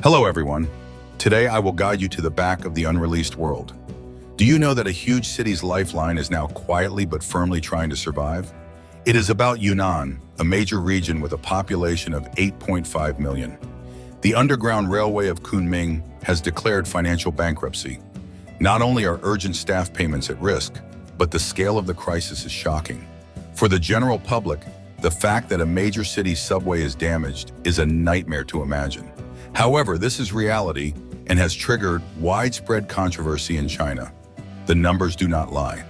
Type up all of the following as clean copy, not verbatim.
Hello everyone. Today I will guide you to the back of the unreleased world. Do you know that a huge city's lifeline is now quietly but firmly trying to survive? It is about Yunnan, a major region with a population of 8.5 million. The Underground Railway of Kunming has declared financial bankruptcy. Not only are urgent staff payments at risk, but the scale of the crisis is shocking. For the general public, the fact that a major city's subway is damaged is a nightmare to imagine. However, this is reality and has triggered widespread controversy in China. The numbers do not lie.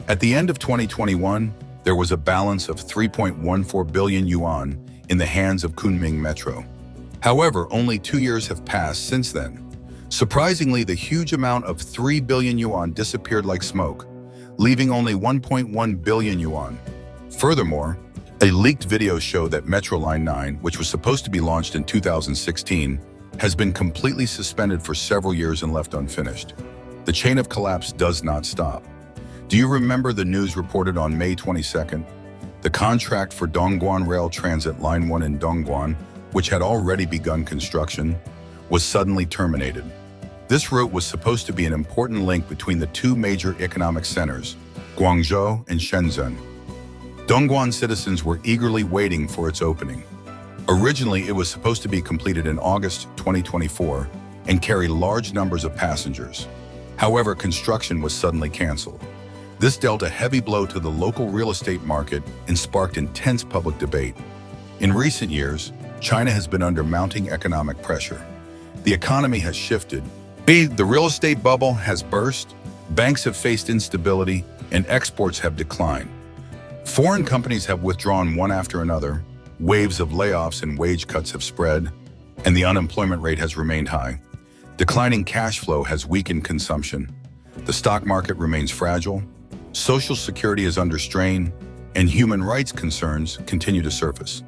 At the end of 2021, there was a balance of 3.14 billion yuan in the hands of Kunming Metro. However, only 2 years have passed since then. Surprisingly, the huge amount of 3 billion yuan disappeared like smoke, leaving only 1.1 billion yuan. Furthermore, a leaked video showed that Metro Line 9, which was supposed to be launched in 2016, has been completely suspended for several years and left unfinished. The chain of collapse does not stop. Do you remember the news reported on May 22nd? The contract for Dongguan Rail Transit Line 1 in Dongguan, which had already begun construction, was suddenly terminated. This route was supposed to be an important link between the two major economic centers, Guangzhou and Shenzhen. Dongguan citizens were eagerly waiting for its opening. Originally, it was supposed to be completed in August 2024 and carry large numbers of passengers. However, construction was suddenly canceled. This dealt a heavy blow to the local real estate market and sparked intense public debate. In recent years, China has been under mounting economic pressure. The economy has shifted. The real estate bubble has burst, banks have faced instability, and exports have declined. Foreign companies have withdrawn one after another, waves of layoffs and wage cuts have spread, and the unemployment rate has remained high. Declining cash flow has weakened consumption. The stock market remains fragile, social security is under strain, and human rights concerns continue to surface.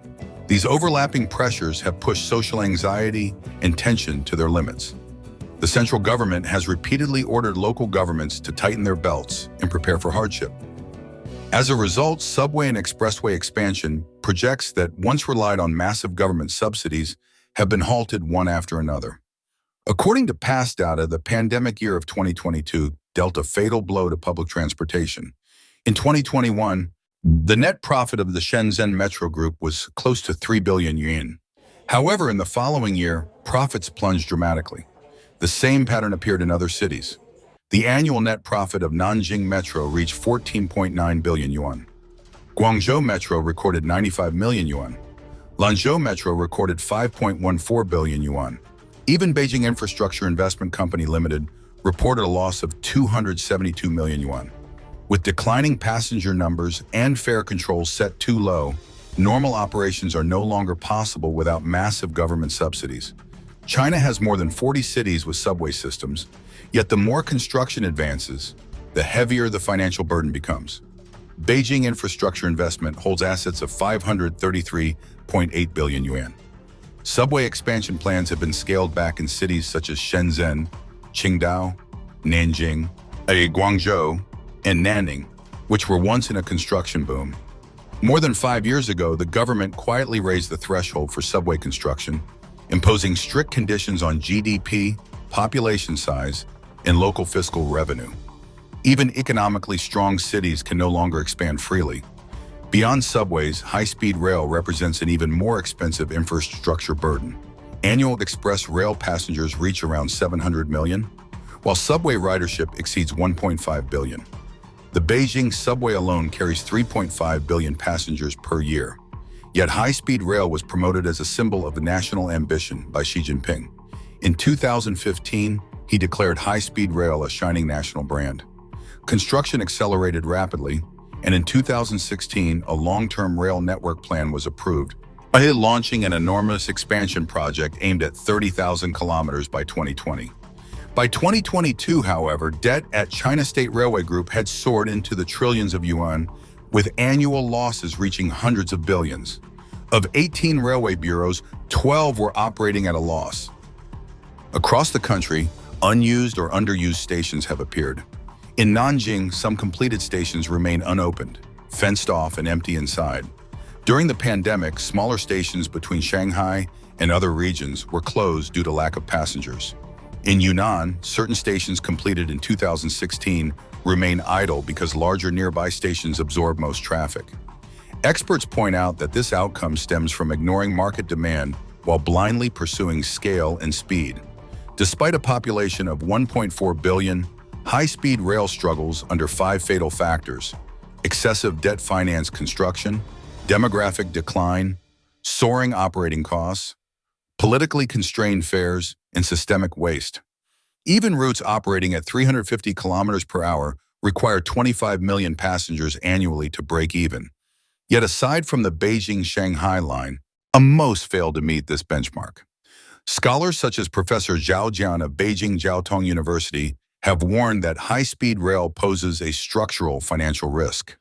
These overlapping pressures have pushed social anxiety and tension to their limits. The central government has repeatedly ordered local governments to tighten their belts and prepare for hardship. As a result, subway and expressway expansion projects that once relied on massive government subsidies have been halted one after another. According to past data, the pandemic year of 2022 dealt a fatal blow to public transportation. In 2021, the net profit of the Shenzhen Metro Group was close to 3 billion yuan. However, in the following year, profits plunged dramatically. The same pattern appeared in other cities. The annual net profit of Nanjing Metro reached 14.9 billion yuan. Guangzhou Metro recorded 95 million yuan. Lanzhou Metro recorded 5.14 billion yuan. Even Beijing Infrastructure Investment Company Limited reported a loss of 272 million yuan. With declining passenger numbers and fare controls set too low, normal operations are no longer possible without massive government subsidies. China has more than 40 cities with subway systems, yet the more construction advances, the heavier the financial burden becomes. Beijing Infrastructure Investment holds assets of 533.8 billion yuan. Subway expansion plans have been scaled back in cities such as Shenzhen, Qingdao, Nanjing, Guangzhou, and Nanning, which were once in a construction boom. More than 5 years ago, the government quietly raised the threshold for subway construction, imposing strict conditions on GDP, population size, and local fiscal revenue. Even economically strong cities can no longer expand freely. Beyond subways, high-speed rail represents an even more expensive infrastructure burden. Annual express rail passengers reach around 700 million, while subway ridership exceeds 1.5 billion. The Beijing subway alone carries 3.5 billion passengers per year. Yet high-speed rail was promoted as a symbol of the national ambition by Xi Jinping. In 2015, he declared high-speed rail a shining national brand. Construction accelerated rapidly, and in 2016, a long-term rail network plan was approved, launching an enormous expansion project aimed at 30,000 kilometers by 2020. By 2022, however, debt at China State Railway Group had soared into the trillions of yuan, with annual losses reaching hundreds of billions. Of 18 railway bureaus, 12 were operating at a loss. Across the country, unused or underused stations have appeared. In Nanjing, some completed stations remain unopened, fenced off and empty inside. During the pandemic, smaller stations between Shanghai and other regions were closed due to lack of passengers. In Yunnan, certain stations completed in 2016 remain idle because larger nearby stations absorb most traffic. Experts point out that this outcome stems from ignoring market demand while blindly pursuing scale and speed. Despite a population of 1.4 billion, high-speed rail struggles under 5 fatal factors: excessive debt-financed construction, demographic decline, soaring operating costs, politically constrained fares, and systemic waste. Even routes operating at 350 kilometers per hour require 25 million passengers annually to break even. Yet aside from the Beijing-Shanghai line, most fail to meet this benchmark. Scholars such as Professor Zhao Jian of Beijing Jiaotong University have warned that high-speed rail poses a structural financial risk.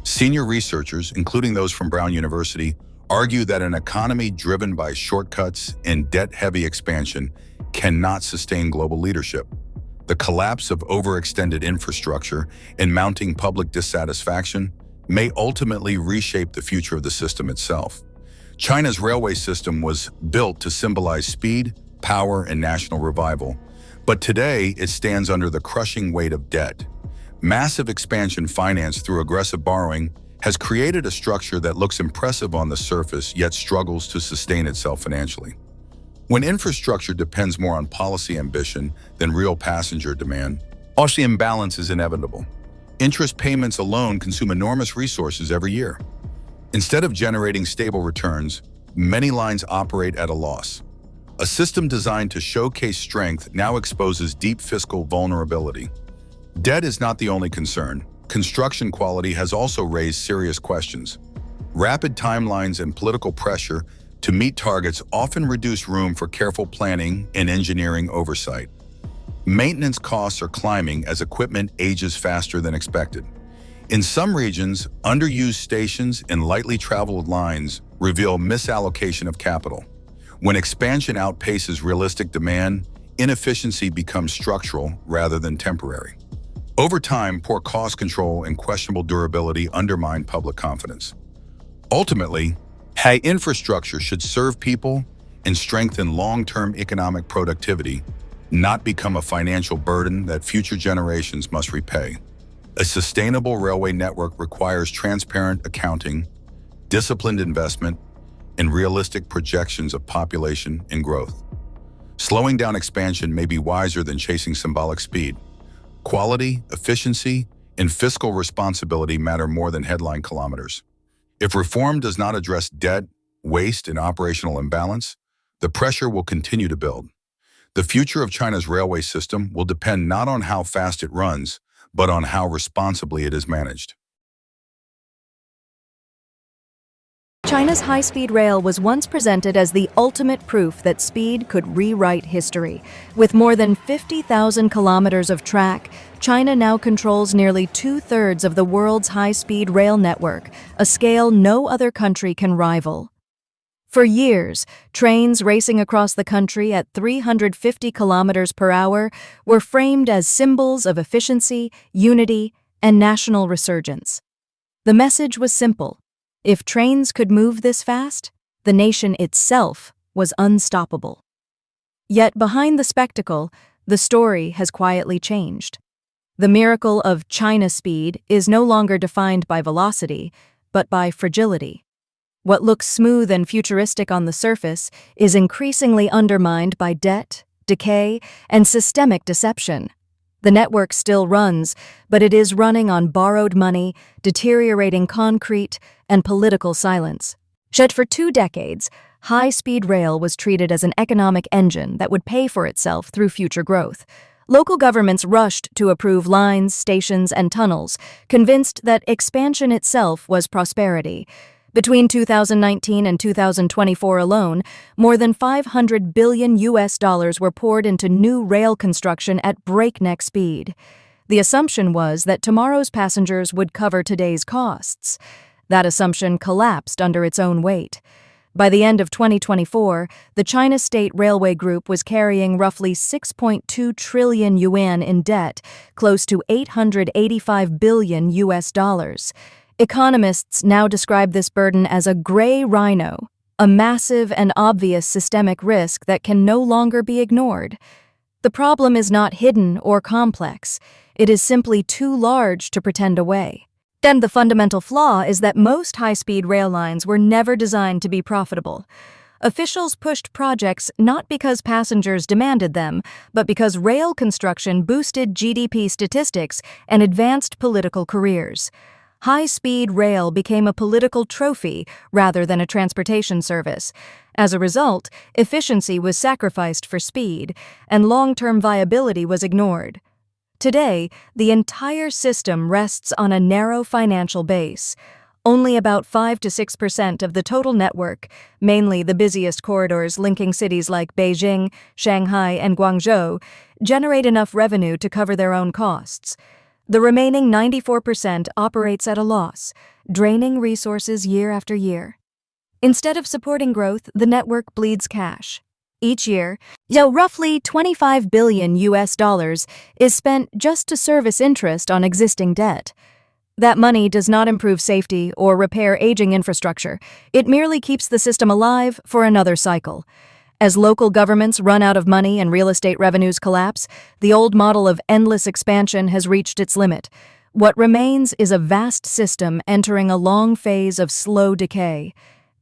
Senior researchers, including those from Brown University, argue that an economy driven by shortcuts and debt-heavy expansion cannot sustain global leadership. The collapse of overextended infrastructure and mounting public dissatisfaction may ultimately reshape the future of the system itself. China's railway system was built to symbolize speed, power, and national revival, but today it stands under the crushing weight of debt. Massive expansion financed through aggressive borrowing has created a structure that looks impressive on the surface yet struggles to sustain itself financially. When infrastructure depends more on policy ambition than real passenger demand, the imbalance is inevitable. Interest payments alone consume enormous resources every year. Instead of generating stable returns, many lines operate at a loss. A system designed to showcase strength now exposes deep fiscal vulnerability. Debt is not the only concern. Construction quality has also raised serious questions. Rapid timelines and political pressure to meet targets often reduce room for careful planning and engineering oversight. Maintenance costs are climbing as equipment ages faster than expected. In some regions, underused stations and lightly traveled lines reveal misallocation of capital. When expansion outpaces realistic demand, inefficiency becomes structural rather than temporary. Over time, poor cost control and questionable durability undermine public confidence. Ultimately, high infrastructure should serve people and strengthen long-term economic productivity, not become a financial burden that future generations must repay. A sustainable railway network requires transparent accounting, disciplined investment, and realistic projections of population and growth. Slowing down expansion may be wiser than chasing symbolic speed. Quality, efficiency, and fiscal responsibility matter more than headline kilometers. If reform does not address debt, waste, and operational imbalance, the pressure will continue to build. The future of China's railway system will depend not on how fast it runs, but on how responsibly it is managed. China's high-speed rail was once presented as the ultimate proof that speed could rewrite history. With more than 50,000 kilometers of track, China now controls nearly two-thirds of the world's high-speed rail network, a scale no other country can rival. For years, trains racing across the country at 350 kilometers per hour were framed as symbols of efficiency, unity, and national resurgence. The message was simple. If trains could move this fast, the nation itself was unstoppable. Yet behind the spectacle, the story has quietly changed. The miracle of China speed is no longer defined by velocity, but by fragility. What looks smooth and futuristic on the surface is increasingly undermined by debt, decay, and systemic deception. The network still runs, but it is running on borrowed money, deteriorating concrete, and political silence. Yet for 2 decades, high-speed rail was treated as an economic engine that would pay for itself through future growth. Local governments rushed to approve lines, stations, and tunnels, convinced that expansion itself was prosperity. Between 2019 and 2024 alone, more than $500 billion were poured into new rail construction at breakneck speed. The assumption was that tomorrow's passengers would cover today's costs. That assumption collapsed under its own weight. By the end of 2024, the China State Railway Group was carrying roughly 6.2 trillion yuan in debt, close to $885 billion. Economists now describe this burden as a gray rhino, a massive and obvious systemic risk that can no longer be ignored. The problem is not hidden or complex. It is simply too large to pretend away. Then the fundamental flaw is that most high-speed rail lines were never designed to be profitable. Officials pushed projects not because passengers demanded them, but because rail construction boosted GDP statistics and advanced political careers. High-speed rail became a political trophy rather than a transportation service. As a result, efficiency was sacrificed for speed, and long-term viability was ignored. Today, the entire system rests on a narrow financial base. Only about 5 to 6% of the total network, mainly the busiest corridors linking cities like Beijing, Shanghai, and Guangzhou, generate enough revenue to cover their own costs. The remaining 94% operates at a loss, draining resources year after year. Instead of supporting growth, the network bleeds cash. Each year, roughly $25 billion is spent just to service interest on existing debt. That money does not improve safety or repair aging infrastructure. It merely keeps the system alive for another cycle. As local governments run out of money and real estate revenues collapse, the old model of endless expansion has reached its limit. What remains is a vast system entering a long phase of slow decay.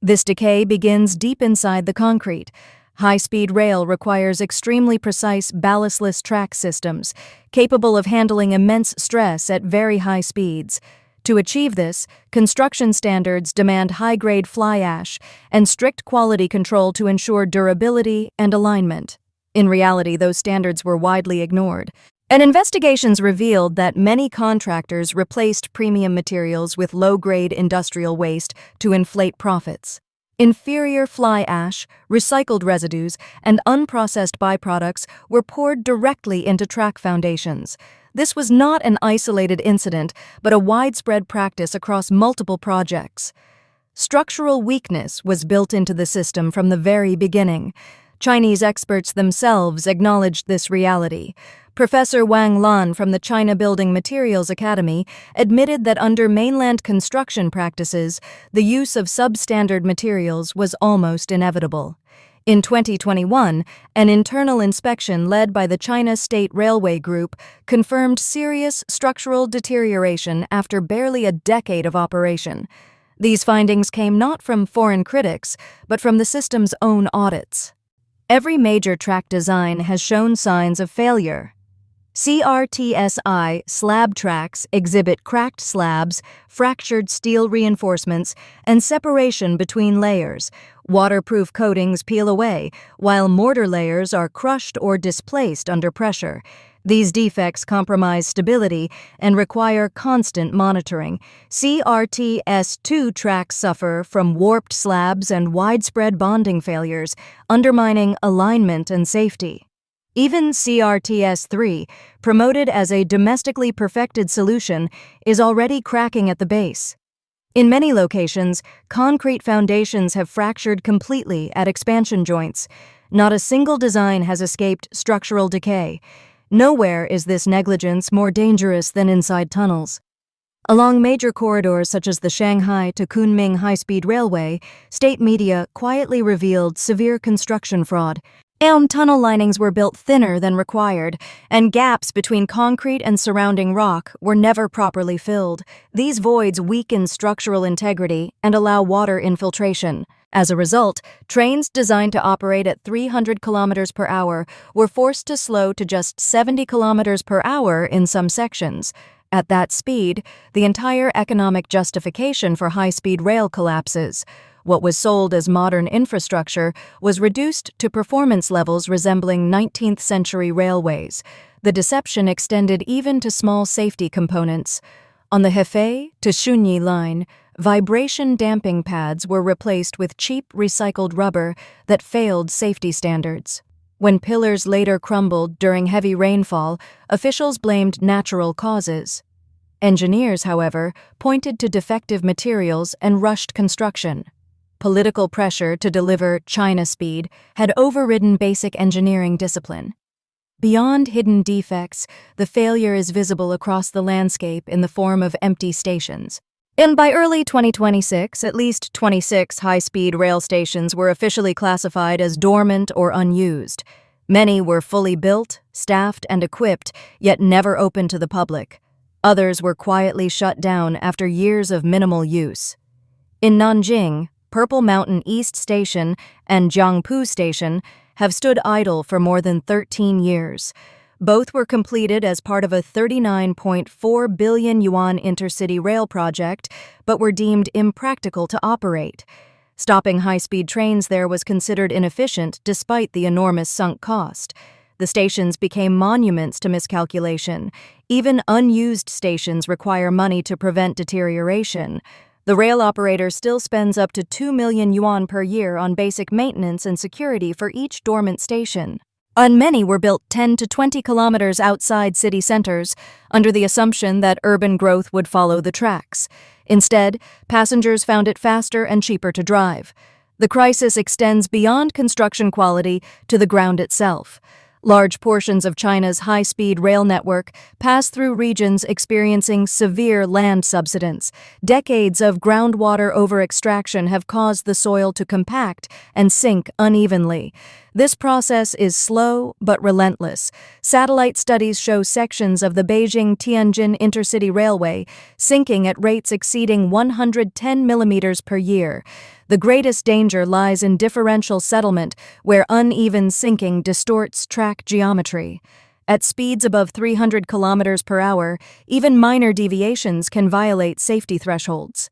This decay begins deep inside the concrete. High-speed rail requires extremely precise ballastless track systems, capable of handling immense stress at very high speeds. To achieve this, construction standards demand high-grade fly ash and strict quality control to ensure durability and alignment. In reality, those standards were widely ignored, and investigations revealed that many contractors replaced premium materials with low-grade industrial waste to inflate profits. Inferior fly ash, recycled residues, and unprocessed byproducts were poured directly into track foundations. This was not an isolated incident, but a widespread practice across multiple projects. Structural weakness was built into the system from the very beginning. Chinese experts themselves acknowledged this reality. Professor Wang Lan from the China Building Materials Academy admitted that under mainland construction practices, the use of substandard materials was almost inevitable. In 2021, an internal inspection led by the China State Railway Group confirmed serious structural deterioration after barely a decade of operation. These findings came not from foreign critics, but from the system's own audits. Every major track design has shown signs of failure. CRTSI slab tracks exhibit cracked slabs, fractured steel reinforcements, and separation between layers. Waterproof coatings peel away, while mortar layers are crushed or displaced under pressure. These defects compromise stability and require constant monitoring. CRTS2 tracks suffer from warped slabs and widespread bonding failures, undermining alignment and safety. Even CRTS3, promoted as a domestically perfected solution, is already cracking at the base. In many locations, concrete foundations have fractured completely at expansion joints. Not a single design has escaped structural decay. Nowhere is this negligence more dangerous than inside tunnels. Along major corridors such as the Shanghai to Kunming high-speed railway, state media quietly revealed severe construction fraud. Tunnel linings were built thinner than required, and gaps between concrete and surrounding rock were never properly filled. These voids weaken structural integrity and allow water infiltration. As a result, trains designed to operate at 300 kilometers per hour were forced to slow to just 70 kilometers per hour in some sections. At that speed, the entire economic justification for high-speed rail collapses. What was sold as modern infrastructure was reduced to performance levels resembling 19th century railways. The deception extended even to small safety components. On the Hefei to Shunyi line, vibration damping pads were replaced with cheap recycled rubber that failed safety standards. When pillars later crumbled during heavy rainfall, officials blamed natural causes. Engineers, however, pointed to defective materials and rushed construction. Political pressure to deliver China speed had overridden basic engineering discipline. Beyond hidden defects, the failure is visible across the landscape in the form of empty stations. And by early 2026, at least 26 high-speed rail stations were officially classified as dormant or unused. Many were fully built, staffed, and equipped, yet never open to the public. Others were quietly shut down after years of minimal use. In Nanjing, Purple Mountain East Station and Jiangpu Station have stood idle for more than 13 years. Both were completed as part of a 39.4 billion yuan intercity rail project, but were deemed impractical to operate. Stopping high-speed trains there was considered inefficient despite the enormous sunk cost. The stations became monuments to miscalculation. Even unused stations require money to prevent deterioration. The rail operator still spends up to 2 million yuan per year on basic maintenance and security for each dormant station. And many were built 10 to 20 kilometers outside city centers, under the assumption that urban growth would follow the tracks. Instead, passengers found it faster and cheaper to drive. The crisis extends beyond construction quality to the ground itself. Large portions of China's high-speed rail network pass through regions experiencing severe land subsidence. Decades of groundwater over-extraction have caused the soil to compact and sink unevenly. This process is slow but relentless. Satellite studies show sections of the Beijing-Tianjin intercity railway sinking at rates exceeding 110 millimeters per year. The greatest danger lies in differential settlement, where uneven sinking distorts track geometry. At speeds above 300 kilometers per hour, even minor deviations can violate safety thresholds.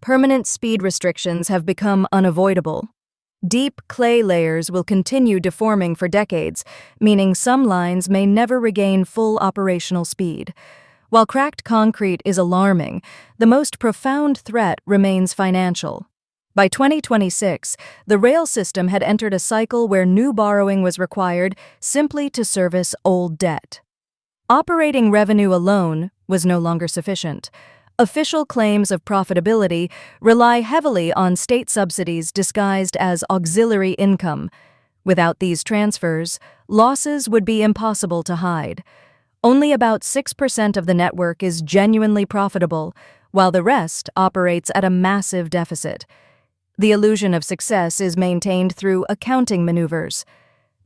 Permanent speed restrictions have become unavoidable. Deep clay layers will continue deforming for decades, meaning some lines may never regain full operational speed. While cracked concrete is alarming, the most profound threat remains financial. By 2026, the rail system had entered a cycle where new borrowing was required simply to service old debt. Operating revenue alone was no longer sufficient. Official claims of profitability rely heavily on state subsidies disguised as auxiliary income. Without these transfers, losses would be impossible to hide. Only about 6% of the network is genuinely profitable, while the rest operates at a massive deficit. The illusion of success is maintained through accounting maneuvers.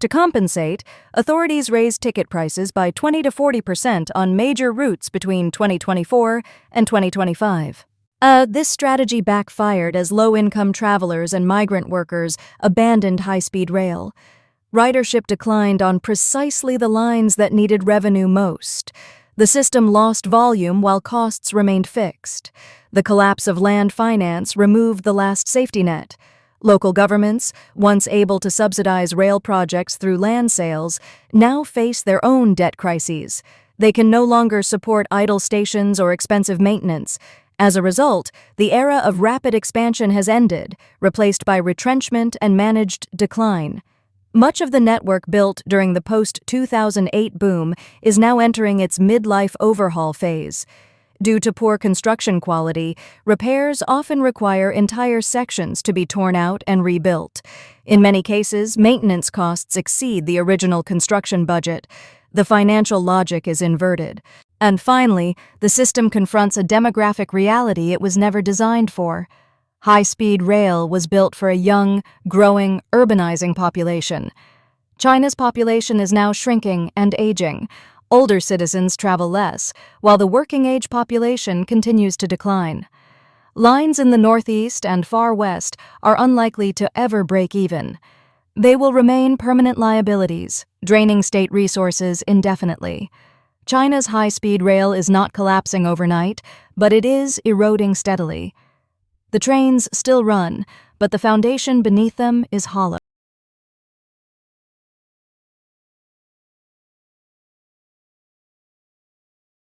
To compensate, authorities raised ticket prices by 20 to 40% on major routes between 2024 and 2025. This strategy backfired as low-income travelers and migrant workers abandoned high-speed rail. Ridership declined on precisely the lines that needed revenue most. The system lost volume while costs remained fixed. The collapse of land finance removed the last safety net. Local governments, once able to subsidize rail projects through land sales, now face their own debt crises. They can no longer support idle stations or expensive maintenance. As a result, the era of rapid expansion has ended, replaced by retrenchment and managed decline. Much of the network built during the post-2008 boom is now entering its midlife overhaul phase. Due to poor construction quality, repairs often require entire sections to be torn out and rebuilt. In many cases, maintenance costs exceed the original construction budget. The financial logic is inverted. And finally, the system confronts a demographic reality it was never designed for. High-speed rail was built for a young, growing, urbanizing population. China's population is now shrinking and aging. Older citizens travel less, while the working-age population continues to decline. Lines in the northeast and far west are unlikely to ever break even. They will remain permanent liabilities, draining state resources indefinitely. China's high-speed rail is not collapsing overnight, but it is eroding steadily. The trains still run, but the foundation beneath them is hollow.